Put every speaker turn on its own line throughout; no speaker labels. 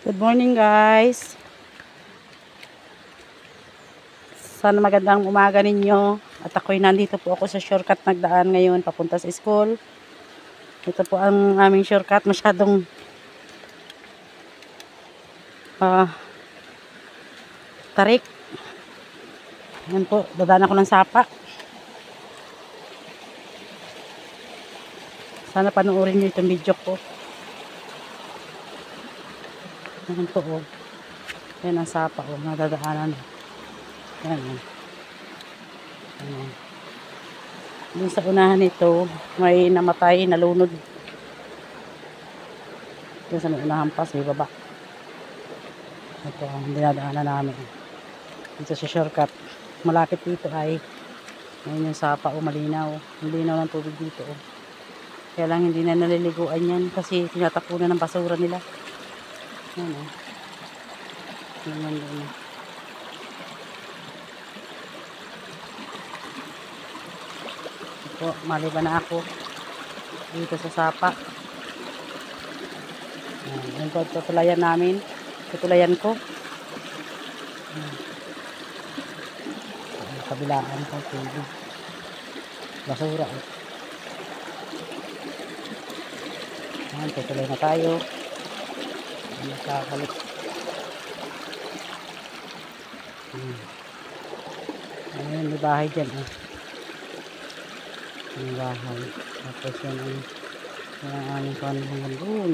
Good morning guys. Sana magandang umaga ninyo. At ako'y nandito po ako sa shortcut nagdaan ngayon papunta sa school. Ito po ang aming shortcut. Masyadong tarik. Yan po. Dadaan ako ng sapa. Sana panoorin nyo itong video ko. Yan po oh. Yan ang sapa oh. Nadadaanan. Yan oh. Yan. Doon sa unahan ito, may namatay, nalunod. Doon sa unahan pa, sa baba. Ito ang dinadaanan namin. Dito sa shortcut. Malapit dito ay ngayon yung sapa o malinaw. Malinaw ng tubig dito o. Kaya lang hindi na naliliguan yan kasi tinatapunan ng basura nila. Yan o. Yan doon. Ito, maliban na ako dito sa sapa. Yan po, tutulayan namin. Tutulayan ko. Kabilaan ko tubig. Basura eh. Ayan, tutuloy na tayo. Nakakalik. Ayan, may bahay dyan eh. May bahay. Tapos yan ang aming kanunan doon.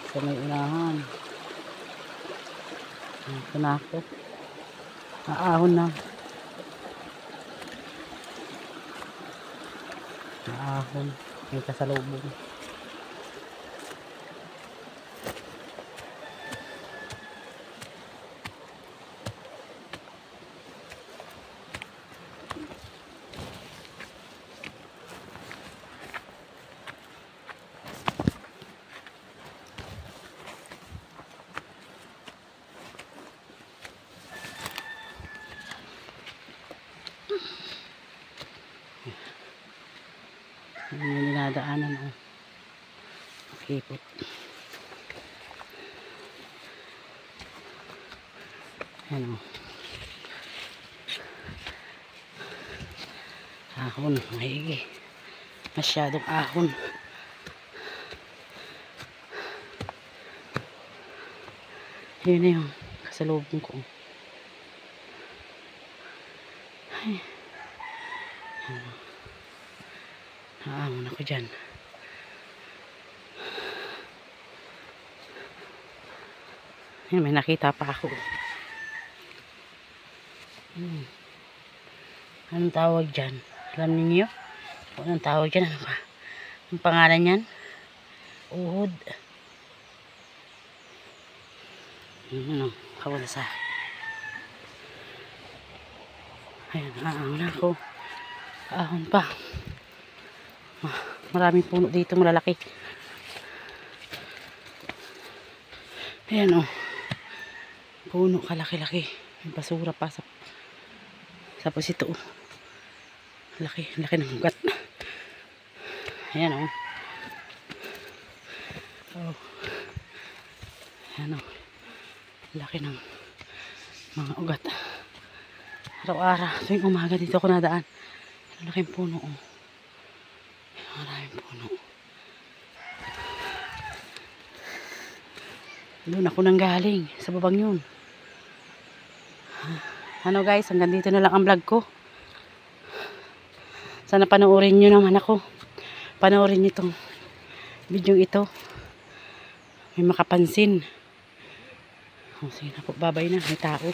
Sa may unahan. Ito na ako. Naahon na. Naahon. May kasalubong. Yung dinadaanan o. Okay po. Ayan o. Ahon. Maigi. Masyadong ahon. Yun na yung kasalubong ko. Ay. Naahon ako dyan. Ayun, may nakita pa ako. Anong tawag dyan? Alam niyo? Anong tawag dyan? Ano ba? Ang pangalan yan? Uhod. Ano? Kawala sa. Ayan, naahon ako. Ahon pa. Maraming puno dito, malalaki. Ayan o. Puno, kalaki-laki. May basura pa sa tapos ito o. Laki ng ugat. Ayan o. Oh. Ayan o. Laki ng mga ugat. Araw-araw, tuwing umaga dito ako nadaan. Laking puno o. Maraming puno. Doon ako nang galing. Sa babang yun. Ano guys, hanggang dito na lang ang vlog ko. Sana panoorin nyo naman ako. Panoorin nyo itong video ito. May makapansin. O, sige na po. Babay na. May tao.